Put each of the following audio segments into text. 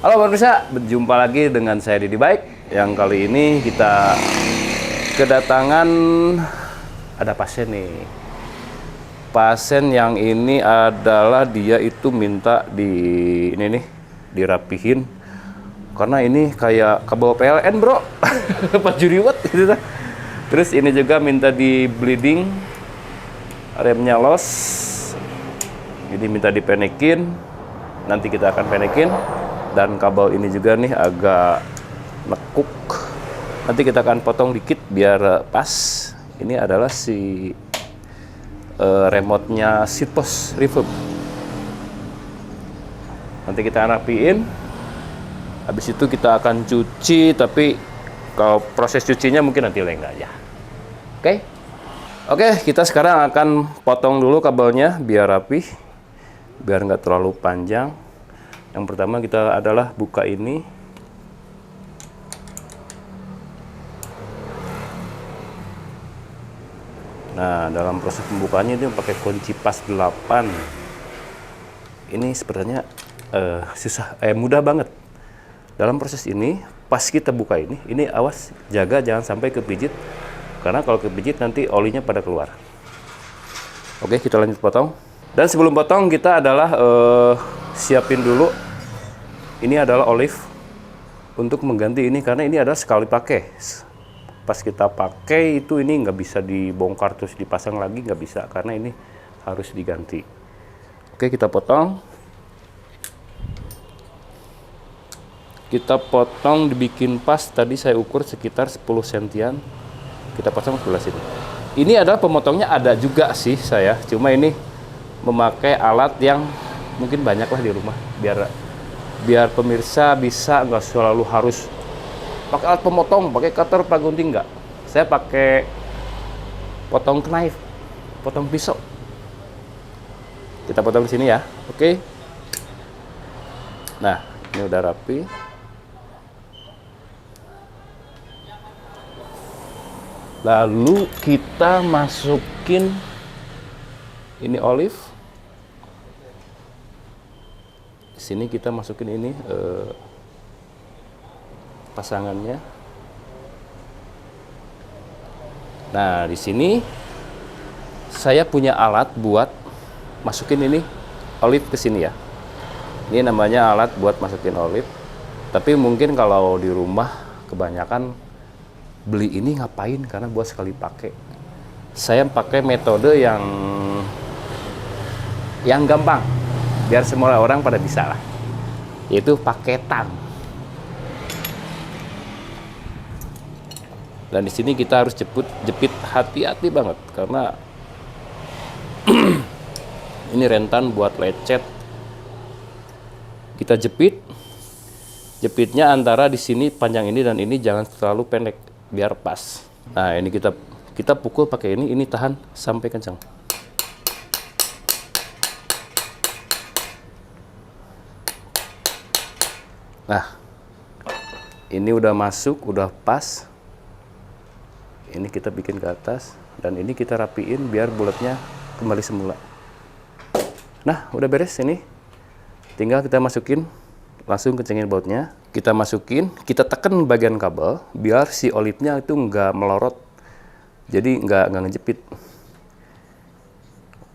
Halo pemirsa, berjumpa lagi dengan saya Didi Baik. Yang kali ini kita kedatangan ada pasien nih. Pasien yang ini adalah dia itu minta dirapihin karena ini kayak kabel PLN bro. 4 watt gitu. Terus ini juga minta di bleeding, remnya los, jadi minta dipenekin. Nanti kita akan penekin. Dan kabel ini juga nih agak nekuk. Nanti kita akan potong dikit biar pas. Ini adalah si remote-nya Seatpost Reverb. Nanti kita rapiin. Habis itu kita akan cuci, tapi kalau proses cucinya mungkin nanti lain aja. Oke, kita sekarang akan potong dulu kabelnya biar rapi, biar nggak terlalu panjang. Yang pertama kita adalah buka ini. Nah, dalam proses pembukaannya itu pakai kunci pas 8. Ini sebenarnya mudah banget. Dalam proses ini, pas kita buka ini awas jaga jangan sampai kepijit. Karena kalau kepijit nanti olinya pada keluar. Oke, kita lanjut potong. Dan sebelum potong kita adalah siapin dulu. Ini adalah olive untuk mengganti ini karena ini adalah sekali pakai. Pas kita pakai itu ini nggak bisa dibongkar terus dipasang lagi, nggak bisa karena ini harus diganti. Oke, kita potong. Kita potong dibikin pas, tadi saya ukur sekitar 10 sentian. Kita pasang sebelah sini. Ini adalah pemotongnya ada juga sih saya, cuma ini memakai alat yang mungkin banyak lah di rumah biar pemirsa bisa nggak selalu harus pakai alat pemotong, pakai cutter, pak gunting nggak. Saya pakai potong knife, potong pisau. Kita potong di sini ya, oke. Nah, ini udah rapi. Lalu kita masukin ini olive. Di sini kita masukin ini pasangannya. Nah, di sini saya punya alat buat masukin ini olive ke sini ya. Ini namanya alat buat masukin olive. Tapi mungkin kalau di rumah kebanyakan beli ini ngapain karena buat sekali pakai. Saya pakai metode yang gampang biar semua orang pada bisa lah, yaitu paketan. Dan di sini kita harus jepit hati-hati banget karena ini rentan buat lecet. Kita jepitnya antara di sini panjang ini dan ini jangan terlalu pendek biar pas. Nah, ini kita pukul pakai ini tahan sampai kencang. Nah, ini udah masuk, udah pas. Ini kita bikin ke atas dan ini kita rapiin biar bulatnya kembali semula. Nah, udah beres ini. Tinggal kita masukin, langsung kencengin bautnya. Kita masukin, kita tekan bagian kabel biar si olivnya itu nggak melorot. Jadi nggak ngejepit.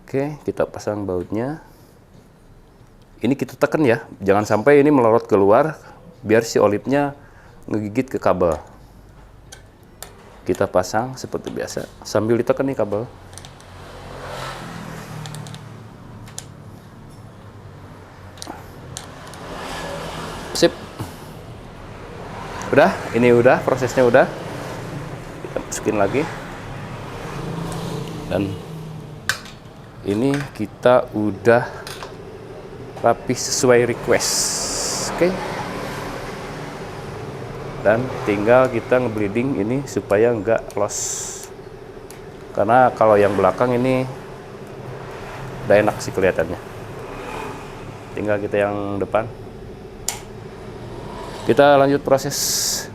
Oke, kita pasang bautnya. Ini kita tekan ya, jangan sampai ini melorot keluar, biar si olivnya ngegigit ke kabel. Kita pasang seperti biasa, sambil ditekan nih kabel. Sip. Udah, ini udah, prosesnya udah. Kita masukin lagi. Dan ini kita udah rapi sesuai request. Oke. Dan tinggal kita ngebleeding ini supaya nggak loss. Karena kalau yang belakang ini udah enak sih kelihatannya. Tinggal kita yang depan. Kita lanjut proses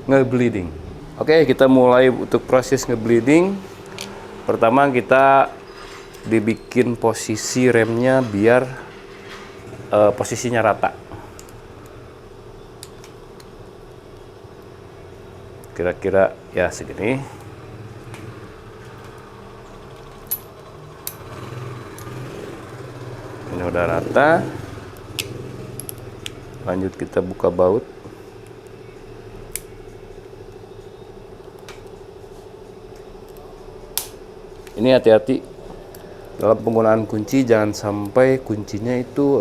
ngebleeding. Oke, kita mulai untuk proses ngebleeding. Pertama kita dibikin posisi remnya biar posisinya rata. kira-kira ya segini. Ini udah rata. Lanjut kita buka baut. Ini hati-hati dalam penggunaan kunci, jangan sampai kuncinya itu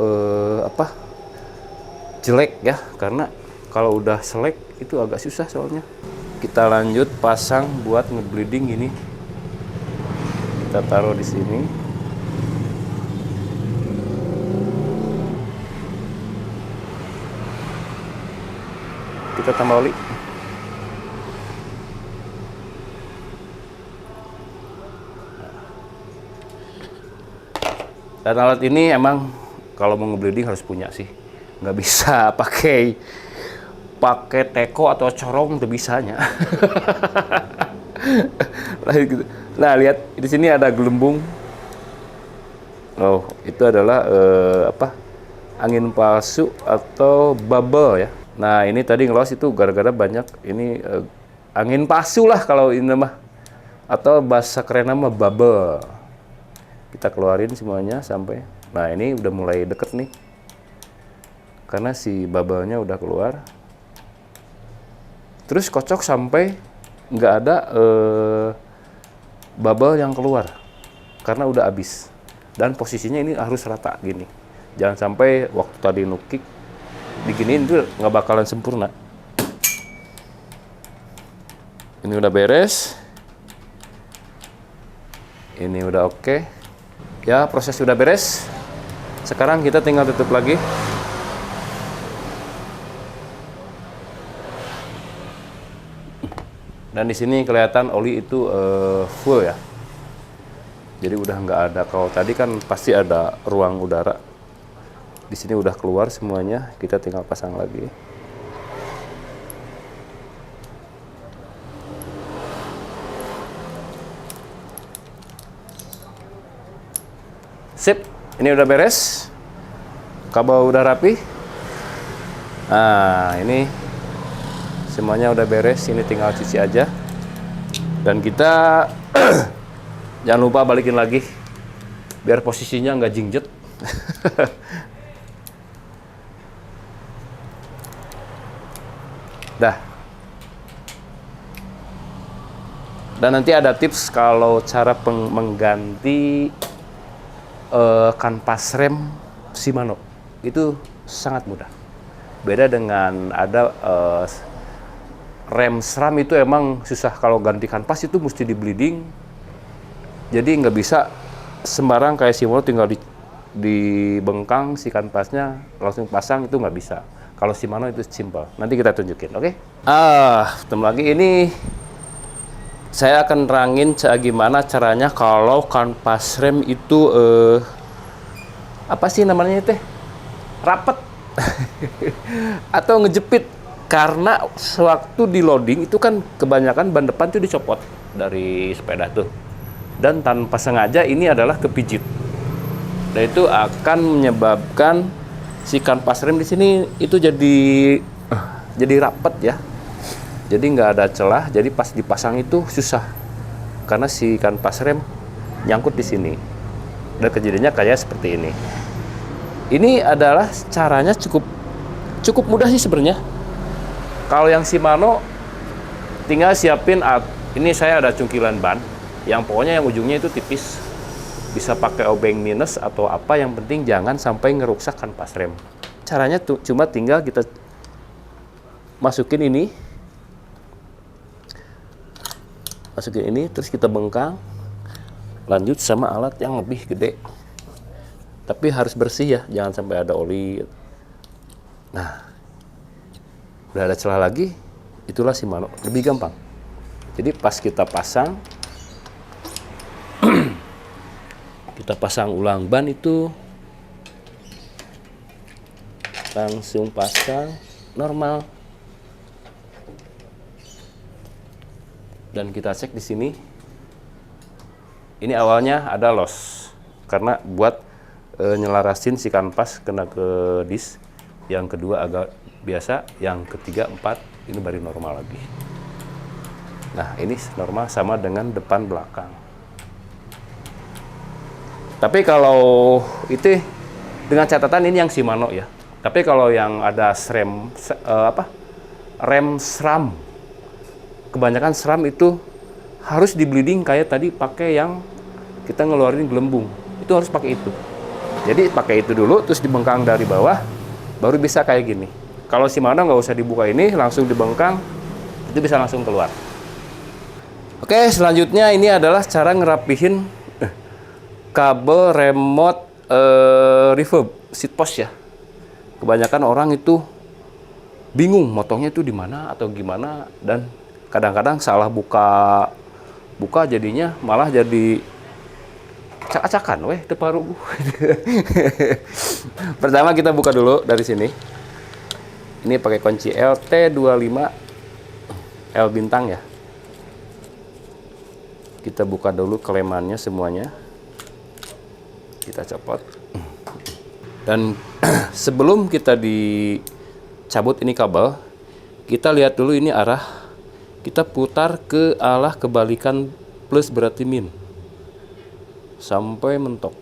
jelek ya, karena kalau udah selek itu agak susah soalnya. Kita lanjut pasang buat ngebleeding ini. Kita taruh di sini. Kita tambah oli. Dan alat ini emang kalau mau ngebleeding harus punya sih, nggak bisa pakai teko atau corong, tuh bisanya. Nah, lihat di sini ada gelembung. Oh, itu adalah angin palsu atau bubble ya. Nah, ini tadi ngelos itu gara-gara banyak ini angin palsu lah kalau ini mah, atau bahasa keren nama bubble. Kita keluarin semuanya sampai, nah ini udah mulai deket nih, karena si bubble-nya udah keluar. Terus kocok sampai nggak ada bubble yang keluar, karena udah habis. Dan posisinya ini harus rata gini, jangan sampai waktu tadi nukik diginiin itu nggak bakalan sempurna. Ini udah beres, ini udah oke. Ya, proses sudah beres. Sekarang kita tinggal tutup lagi. Dan di sini kelihatan oli itu full ya. Jadi udah nggak ada, kalau tadi kan pasti ada ruang udara. Di sini udah keluar semuanya, kita tinggal pasang lagi. Sip, ini udah beres. Kabel udah rapi. Nah, ini semuanya udah beres, ini tinggal cuci aja. Dan kita jangan lupa balikin lagi biar posisinya nggak jingjet. Dah. Dan nanti ada tips kalau cara mengganti kanvas rem Shimano itu sangat mudah. Beda dengan ada rem SRAM itu emang susah, kalau ganti kanvas itu mesti di bleeding. Jadi nggak bisa sembarang kayak Shimano tinggal dibengkang si kanvasnya langsung pasang, itu nggak bisa. Kalau Shimano itu simple. Nanti kita tunjukin, oke? Ketemu lagi. Ini saya akan terangin gimana caranya kalau kanvas rem itu apa sih namanya teh, rapet atau ngejepit. Karena sewaktu di loading itu kan kebanyakan ban depan tuh dicopot dari sepeda tuh, dan tanpa sengaja ini adalah kepijit, dan itu akan menyebabkan si kanvas rem di sini itu jadi rapet ya. Jadi nggak ada celah, jadi pas dipasang itu susah karena si kanvas rem nyangkut di sini. Dan kejadiannya kayak seperti ini. Ini adalah caranya cukup mudah sih sebenarnya. Kalau yang Shimano tinggal siapin ini saya ada cungkilan ban yang pokoknya yang ujungnya itu tipis. Bisa pakai obeng minus atau apa, yang penting jangan sampai ngerusak kanvas rem. Caranya tuh cuma tinggal kita masukin ini, terus kita bengkang, lanjut sama alat yang lebih gede, tapi harus bersih ya, jangan sampai ada oli. Nah, udah ada celah lagi, itulah Shimano, lebih gampang. Jadi pas kita pasang kita pasang ulang ban itu langsung pasang normal. Dan kita cek di sini. Ini awalnya ada loss karena buat nyelarasin si kanvas kena ke dis. Yang kedua agak biasa, yang ketiga, 4 ini baru normal lagi. Nah, ini normal sama dengan depan belakang. Tapi kalau itu dengan catatan ini yang Shimano ya. Tapi kalau yang ada rem SRAM, kebanyakan SRAM itu harus di bleeding kayak tadi pakai yang kita ngeluarin gelembung. Itu harus pakai itu. Jadi pakai itu dulu, terus dibengkang dari bawah, baru bisa kayak gini. Kalau Shimano nggak usah dibuka ini, langsung dibengkang, itu bisa langsung keluar. Oke, selanjutnya ini adalah cara ngerapihin kabel remote reverb seat post ya. Kebanyakan orang itu bingung motongnya itu di mana atau gimana, dan kadang-kadang salah buka jadinya malah jadi acak-acakan weh teparu. Pertama kita buka dulu dari sini. Ini pakai kunci LT25 L bintang ya. Kita buka dulu kelemannya semuanya. Kita copot. Dan sebelum kita dicabut ini kabel, kita lihat dulu ini arah. Kita putar ke arah kebalikan plus berarti min. Sampai mentok.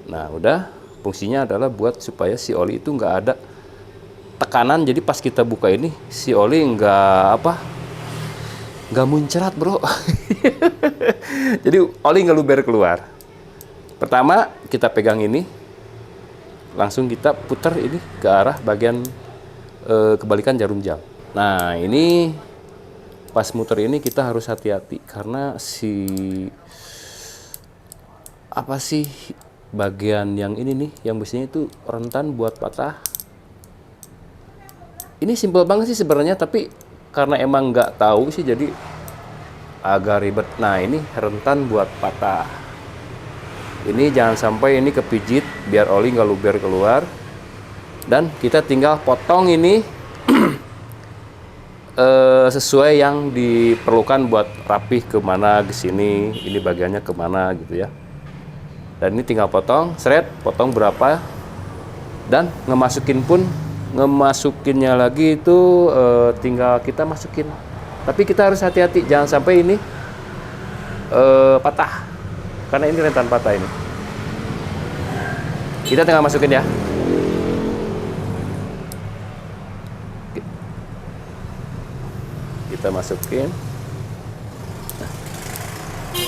Nah, udah. Fungsinya adalah buat supaya si oli itu nggak ada tekanan. Jadi pas kita buka ini, si oli nggak muncrat, bro. Jadi oli nggak luber keluar. Pertama kita pegang ini, langsung kita putar ini ke arah bagian kebalikan jarum jam. Nah, ini pas muter ini kita harus hati-hati karena bagian yang ini nih, yang besinya itu rentan buat patah. Ini simple banget sih sebenarnya, tapi karena emang nggak tahu sih jadi agak ribet. Nah, ini rentan buat patah. Ini jangan sampai ini kepijit biar oli nggak luber keluar. Dan kita tinggal potong ini sesuai yang diperlukan buat rapih kemana ke sini, ini bagiannya kemana gitu ya. Dan ini tinggal potong, potong berapa, dan ngemasukinnya lagi itu tinggal kita masukin. Tapi kita harus hati-hati, jangan sampai ini patah, karena ini rentan patah ini. Kita tinggal masukin ya. Kita masukin.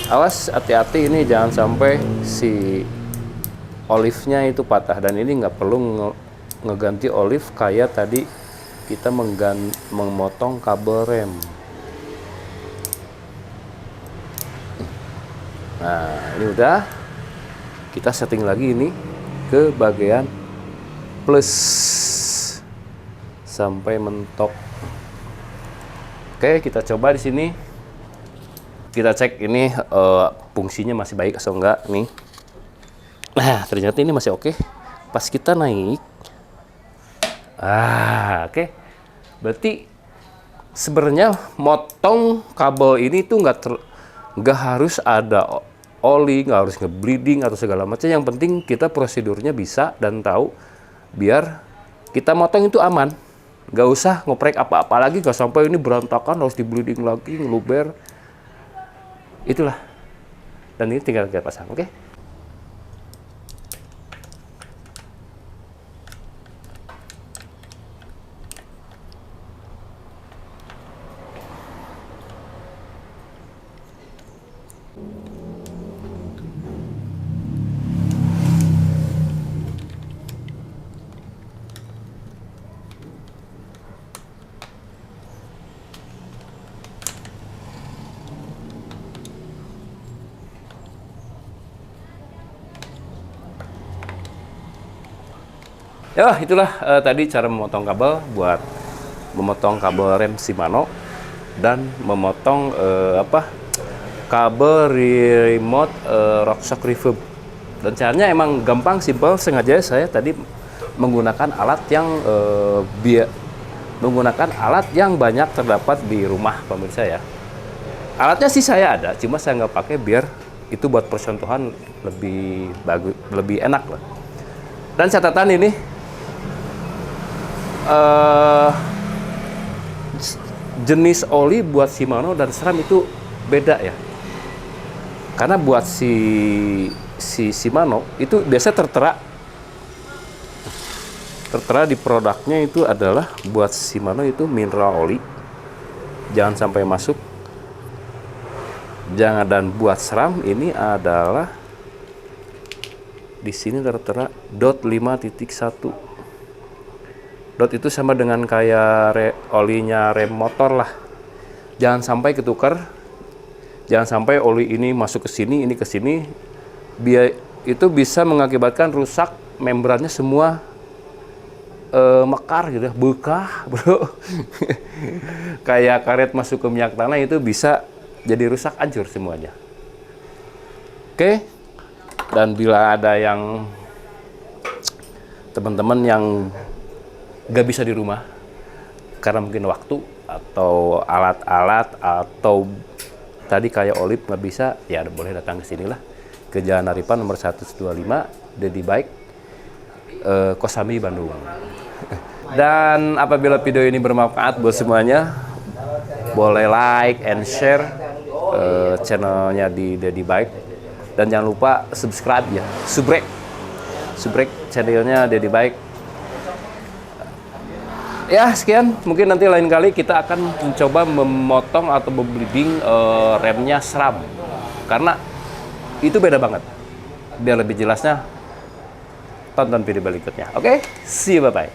Awas, hati-hati ini jangan sampai si olive-nya itu patah, dan ini nggak perlu ngeganti olive kayak tadi kita memotong kabel rem. Nah, ini udah kita setting lagi ini ke bagian plus sampai mentok. Oke, kita coba di sini. Kita cek ini fungsinya masih baik atau enggak nih. Nah, ternyata ini masih oke. Pas kita naik, oke. Berarti sebenarnya motong kabel ini tuh nggak harus ada oli, nggak harus nge-bleeding atau segala macam. Yang penting kita prosedurnya bisa dan tahu, biar kita motong itu aman. Nggak usah ngoprek apa-apa lagi, nggak sampai ini berantakan harus di-bleeding lagi, ngeluber. Itulah. Dan ini tinggal kita pasang, oke? Ya, itulah tadi cara memotong kabel buat memotong kabel rem Shimano dan memotong kabel remote RockShox reverb. Dan caranya emang gampang, simple. Sengaja saya tadi menggunakan alat yang banyak terdapat di rumah pemirsa ya. Alatnya sih saya ada, cuma saya nggak pakai biar itu buat percontohan lebih bagus, lebih enak lah. Dan catatan ini jenis oli buat Shimano dan SRAM itu beda ya. Karena buat si Shimano itu biasa tertera di produknya itu adalah buat Shimano itu mineral oli, jangan sampai masuk. Jangan, dan buat SRAM ini adalah di sini tertera dot 5.1. Dot itu sama dengan kayak olinya rem motor lah. Jangan sampai ketukar. Jangan sampai oli ini masuk ke sini, ini ke sini. Biar itu bisa mengakibatkan rusak membrannya semua, mekar gitu ya, bekah, bro. Kayak karet masuk ke minyak tanah itu bisa jadi rusak, hancur semuanya. Oke. Dan bila ada yang teman-teman yang gak bisa di rumah karena mungkin waktu atau alat-alat atau tadi kayak Olip nggak bisa, ya boleh datang ke sini lah, ke Jalan Aripan nomor 125 Dedi Bike, Kosambi, Bandung. Dan apabila video ini bermanfaat buat semuanya, boleh like and share channelnya di Dedi Bike, dan jangan lupa subscribe ya, subrek channelnya Dedi Bike. Ya, sekian. Mungkin nanti lain kali kita akan mencoba memotong atau membleeding remnya SRAM. Karena itu beda banget. Biar lebih jelasnya, tonton video berikutnya. Oke? See you, bye-bye.